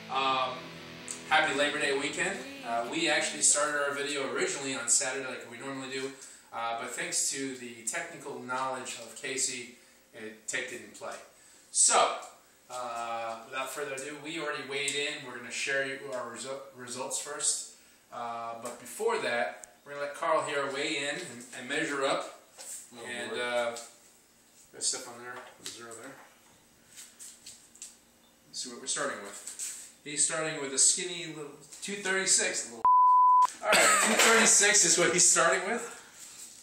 Happy Labor Day weekend. We actually started our video originally on Saturday like we normally do, but thanks to the technical knowledge of Casey, tape didn't play. So, without further ado, we already weighed in. We're going to share you our results first. But before that, we're going to let Carl here weigh in and measure up. And got stuff on there, zero there. Let's see what we're starting with. He's starting with a skinny little 236. Little all right, 236 is what he's starting with.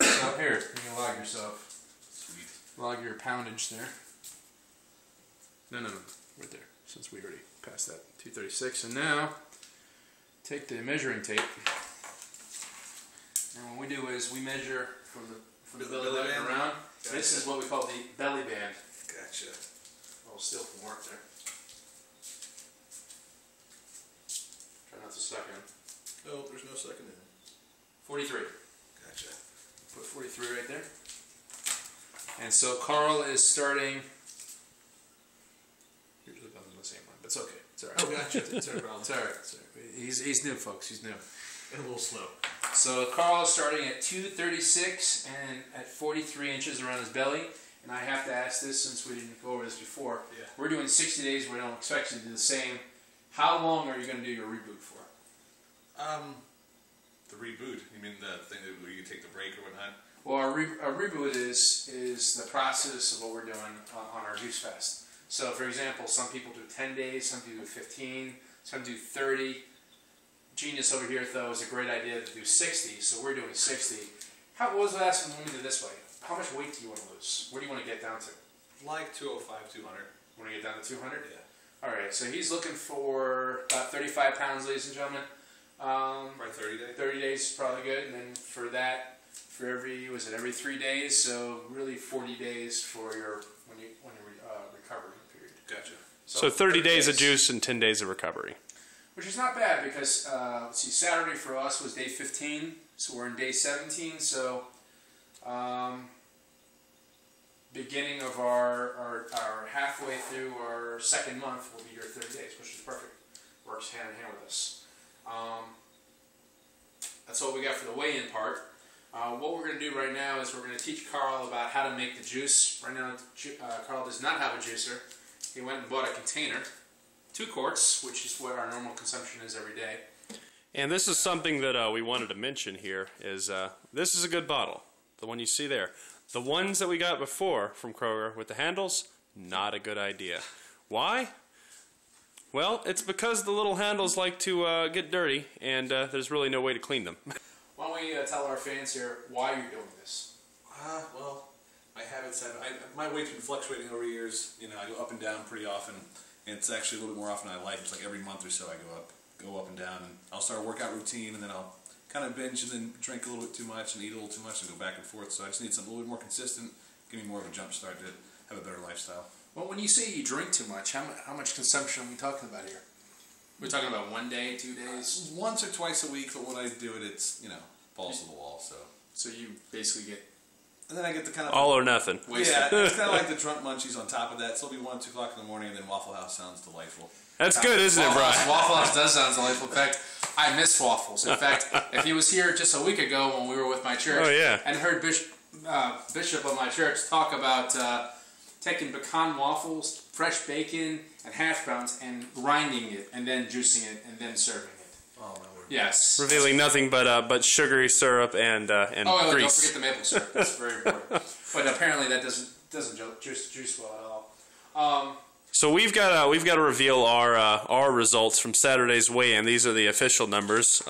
So here, you can log yourself. Sweet. Log your poundage there. No, right there. Since we already passed that 236, and now take the measuring tape. And what we do is we measure from the belly button around. Gotcha. This is what we call the belly band. Gotcha. Oh, still from work there. Try not to suck in. No, there's no second in. 43. Gotcha. Put 43 right there. And so Carl is starting. Usually done on the same one, but it's okay. It's alright. Oh, gotcha. It's alright. It's alright. He's new, folks. He's new. And a little slow. So Carl is starting at 236 and at 43 inches around his belly. And I have to ask this since we didn't go over this before. Yeah. We're doing 60 days. We don't expect you to do the same. How long are you going to do your reboot for? The reboot? You mean the thing where you take the break or whatnot? Well, our reboot is the process of what we're doing on our juice fast. So, for example, some people do 10 days, some people do 15, some do 30. Genius over here thought it was a great idea to do 60, so we're doing 60. What was the last one? Let me do it this way. How much weight do you want to lose? Where do you want to get down to? Like 205, 200. Want to get down to 200? Yeah. Alright, so he's looking for about 35 pounds, ladies and gentlemen. Probably 30 days? 30 days is probably good, and then for that, for every 3 days, so really 40 days for your recovery period. Gotcha. So 30 days of juice and 10 days of recovery. Which is not bad because, let's see, Saturday for us was day 15, so we're in day 17, so beginning of our halfway through our second month will be your 30 days, which is perfect. Works hand in hand with us. That's all we got for the weigh-in part. What we're going to do right now is we're going to teach Carl about how to make the juice. Right now, Carl does not have a juicer. He went and bought a container, 2 quarts, which is what our normal consumption is every day. And this is something that we wanted to mention here is this is a good bottle, the one you see there. The ones that we got before from Kroger with the handles, not a good idea. Why? Well, it's because the little handles like to get dirty, and there's really no way to clean them. Why don't we tell our fans here why you're doing this? Well, my habits my weight's been fluctuating over years. You know, I go up and down pretty often, and it's actually a little bit more often than I like. It's like every month or so I go up and down, and I'll start a workout routine, and then I'll kind of binge and then drink a little bit too much and eat a little too much and go back and forth. So I just need something a little bit more consistent, give me more of a jump start to have a better lifestyle. Well, when you say you drink too much, how much consumption are we talking about here? We're talking about 1 day, 2 days? Once or twice a week, but when I do it, it's, you know, balls to the wall, so. So you basically get... And then I get the kind of... All or nothing. Wasted. Yeah, it's kind of like the drunk munchies on top of that. So it'll be 1 or 2 o'clock in the morning, and then Waffle House sounds delightful. That's good, isn't it, Brian? Waffle House does sound delightful. In fact, I miss waffles. In fact, if he was here just a week ago when we were with my church and heard Bishop of my church talk about taking pecan waffles, fresh bacon, and hash browns and grinding it, and then juicing it, and then serving it. Oh, my word. Yes. Revealing nothing but sugary syrup and grease. Don't forget the maple syrup. That's very important. But apparently that doesn't juice well at all. So we've got to reveal our results from Saturday's weigh-in. These are the official numbers.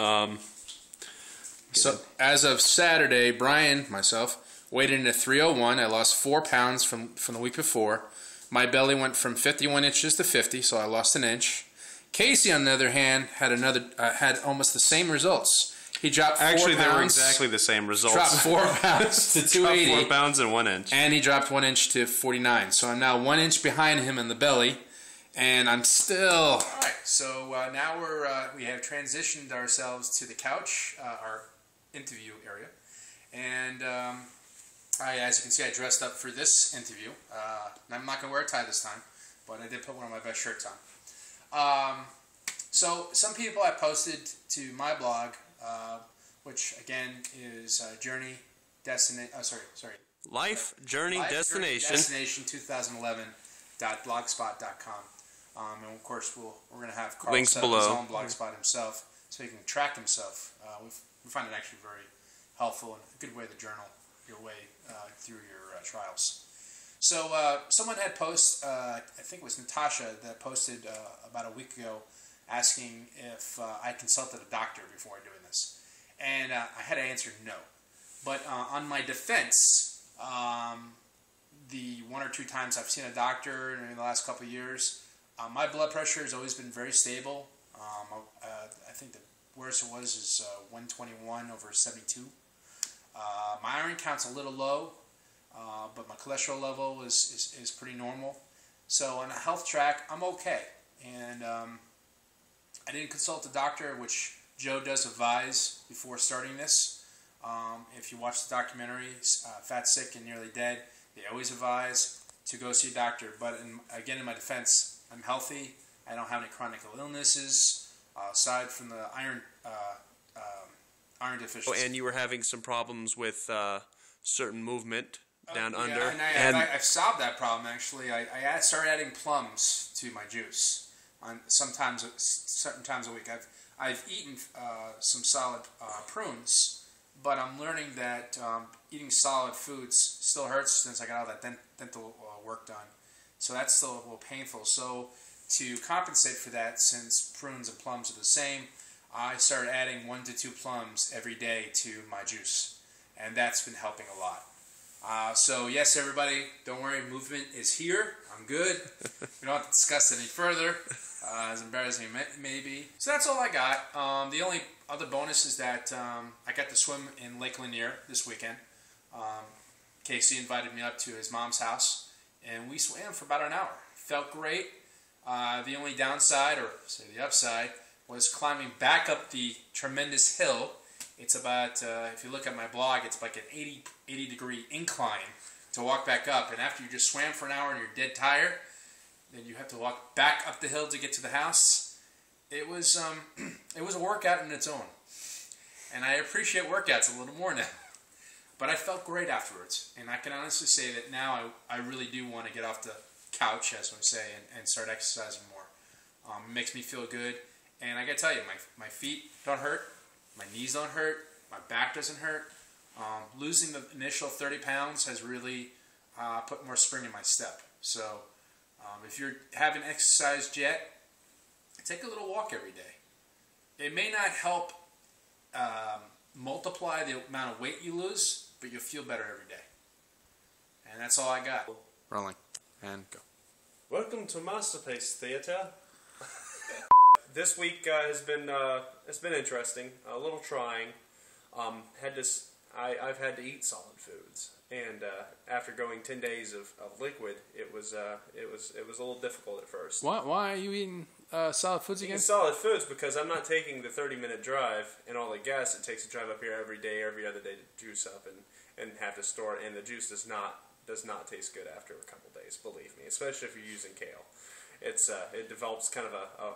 So as of Saturday, Brian, myself, weighed in at 301. I lost 4 pounds from the week before. My belly went from 51 inches to 50, so I lost an inch. Casey, on the other hand, had almost the same results. He dropped 4 pounds. Actually, they were exactly the same results. Dropped 4 pounds to 280. Dropped 4 pounds and 1 inch. And he dropped 1 inch to 49. So I'm now 1 inch behind him in the belly, and I'm still... All right, so now we have transitioned ourselves to the couch, our interview area. And as you can see, I dressed up for this interview. I'm not going to wear a tie this time, but I did put one of my best shirts on. So some people I posted to my blog, which again is Life Journey Destination 2011.blogspot.com. And of course, we're going to have Carl links set below up his own blogspot himself, so he can track himself. We find it actually very helpful and a good way to journal your way through your trials. So someone had posted, I think it was Natasha that posted about a week ago, asking if I consulted a doctor before doing this, and I had to answer no. But on my defense, the one or two times I've seen a doctor in the last couple of years, my blood pressure has always been very stable. I think the worst it was is 121 over 72. My iron count's a little low, but my cholesterol level is pretty normal. So on a health track, I'm okay. And I didn't consult a doctor, which Joe does advise before starting this. If you watch the documentary, Fat, Sick, and Nearly Dead, they always advise to go see a doctor. But again, in my defense, I'm healthy. I don't have any chronic illnesses, aside from the iron deficiency. Oh, and you were having some problems with certain movement down under. And I've solved that problem, actually. I started adding plums to my juice. Certain times a week. I've eaten some solid prunes, but I'm learning that eating solid foods still hurts since I got all that dental work done. So that's still a little painful. So to compensate for that, since prunes and plums are the same, I started adding 1 to 2 plums every day to my juice, and that's been helping a lot. So yes, everybody, don't worry, movement is here. I'm good. We don't have to discuss it any further, as embarrassing as it may be. So that's all I got. The only other bonus is that I got to swim in Lake Lanier this weekend. Casey invited me up to his mom's house, and we swam for about an hour. Felt great. The only downside, or say the upside, was climbing back up the tremendous hill. It's about, if you look at my blog, it's like an 80-degree incline to walk back up. And after you just swam for an hour and you're dead tired, then you have to walk back up the hill to get to the house. It was a workout in its own. And I appreciate workouts a little more now. But I felt great afterwards. And I can honestly say that now I really do want to get off the couch, as we say, and start exercising more. It makes me feel good. And I got to tell you, my feet don't hurt. My knees don't hurt. My back doesn't hurt. Losing the initial 30 pounds has really put more spring in my step. So if you haven't exercised yet, take a little walk every day. It may not help multiply the amount of weight you lose, but you'll feel better every day. And that's all I got. Rolling. And go. Welcome to Masterpiece Theatre. This week has been it's been interesting, a little trying. I've had to eat solid foods, and after going 10 days of liquid, it was a little difficult at first. Why are you eating solid foods again? Solid foods because I'm not taking the 30-minute drive and all the gas it takes to drive up here every day, every other day to juice up and have to store it. And the juice does not taste good after a couple days. Believe me, especially if you're using kale. It develops kind of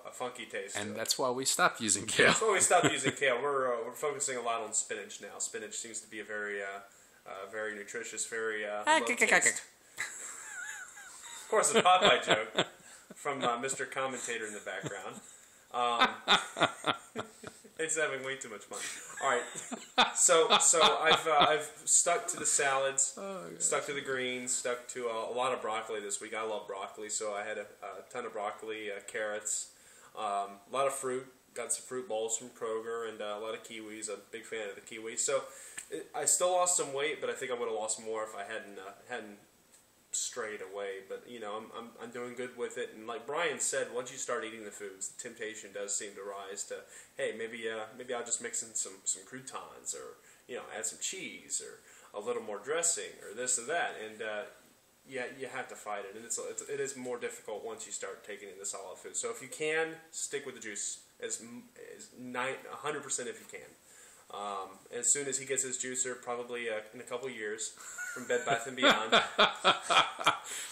a funky taste. And that's why we stopped using kale. That's why we stopped using kale. We're focusing a lot on spinach now. Spinach seems to be a very very nutritious, very low taste. Of course, a Popeye joke from Mr. Commentator in the background. It's having way too much fun. All right, so I've stuck to the salads, stuck to the greens, stuck to a lot of broccoli this week. I love broccoli, so I had a ton of broccoli, carrots, a lot of fruit. Got some fruit bowls from Kroger and a lot of kiwis. I'm a big fan of the kiwis. So I still lost some weight, but I think I would have lost more if I hadn't strayed away. But you know, I'm doing good with it. And like Brian said, once you start eating the foods, the temptation does seem to rise to, hey, maybe I'll just mix in some croutons, or add some cheese, or a little more dressing, or this or that. And yeah, you have to fight it, and it is more difficult once you start taking in the solid food. So if you can, stick with the juice as 100% if you can. As soon as he gets his juicer, probably in a couple years, from Bed Bath & Beyond.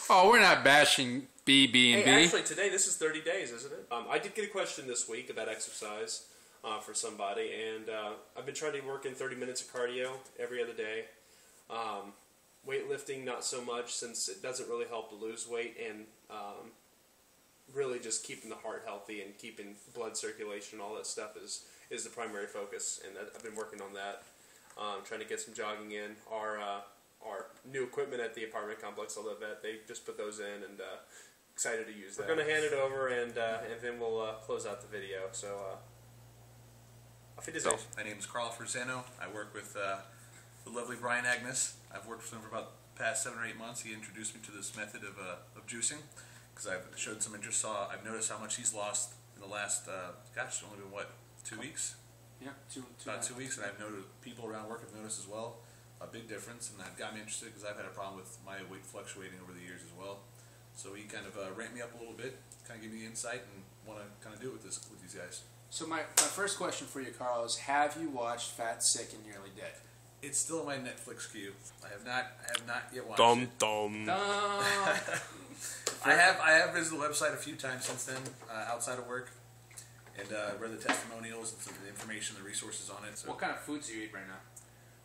Oh, we're not bashing BB&B. Hey, actually, today, this is 30 days, isn't it? I did get a question this week about exercise for somebody, and I've been trying to work in 30 minutes of cardio every other day. Weightlifting, not so much, since it doesn't really help to lose weight, and really just keeping the heart healthy and keeping blood circulation, all that stuff is the primary focus, and I've been working on that. Trying to get some jogging in. Our new equipment at the apartment complex I live at, they just put those in, and excited to use that. We're going to hand it over, and then we'll close out the video. So, auf Wiedersehen. My name is Carl Frisano. I work with the lovely Brian Agnes. I've worked with him for about the past 7 or 8 months. He introduced me to this method of juicing because I've showed some interest. I've noticed how much he's lost in the last, gosh, only been, what, 2 weeks? Yeah, about 2 weeks, and I've noted people around work have noticed as well a big difference, and that got me interested because I've had a problem with my weight fluctuating over the years as well. So he kind of ramped me up a little bit, kind of gave me insight, and want to kind of do it with these guys. So my first question for you, Carl, is have you watched Fat, Sick, and Nearly Dead? It's still in my Netflix queue. I have not yet watched it. Dum. I have visited the website a few times since then, outside of work, and read the testimonials and some of the information, the resources on it. So. What kind of foods do you eat right now?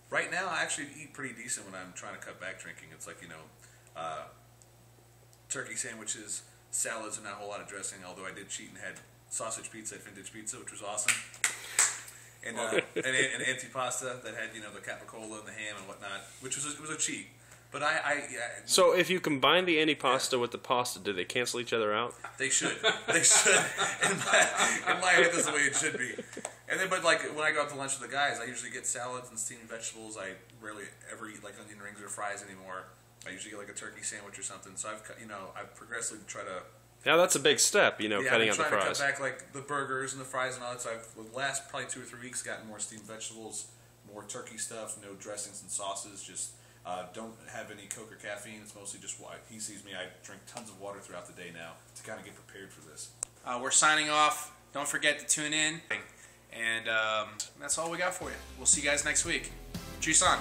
Right now, I actually eat pretty decent when I'm trying to cut back drinking. It's like, turkey sandwiches, salads, and not a whole lot of dressing, although I did cheat and had sausage pizza at Vintage Pizza, which was awesome. And an antipasta that had, the capicola and the ham and whatnot, which was a cheat. But So if you combine the antipasta with the pasta, do they cancel each other out? They should. They should. In my head, that's the way it should be. And then, but like when I go out to lunch with the guys, I usually get salads and steamed vegetables. I rarely ever eat like onion rings or fries anymore. I usually get like a turkey sandwich or something. So I've progressively tried to. Yeah, that's a big step, cutting out the fries. I've been trying to cut back like the burgers and the fries and all that. So the last probably 2 or 3 weeks, gotten more steamed vegetables, more turkey stuff, no dressings and sauces. Just don't have any Coke or caffeine. It's mostly just why he sees me. I drink tons of water throughout the day now to kind of get prepared for this. We're signing off. Don't forget to tune in. And that's all we got for you. We'll see you guys next week. Cheers on.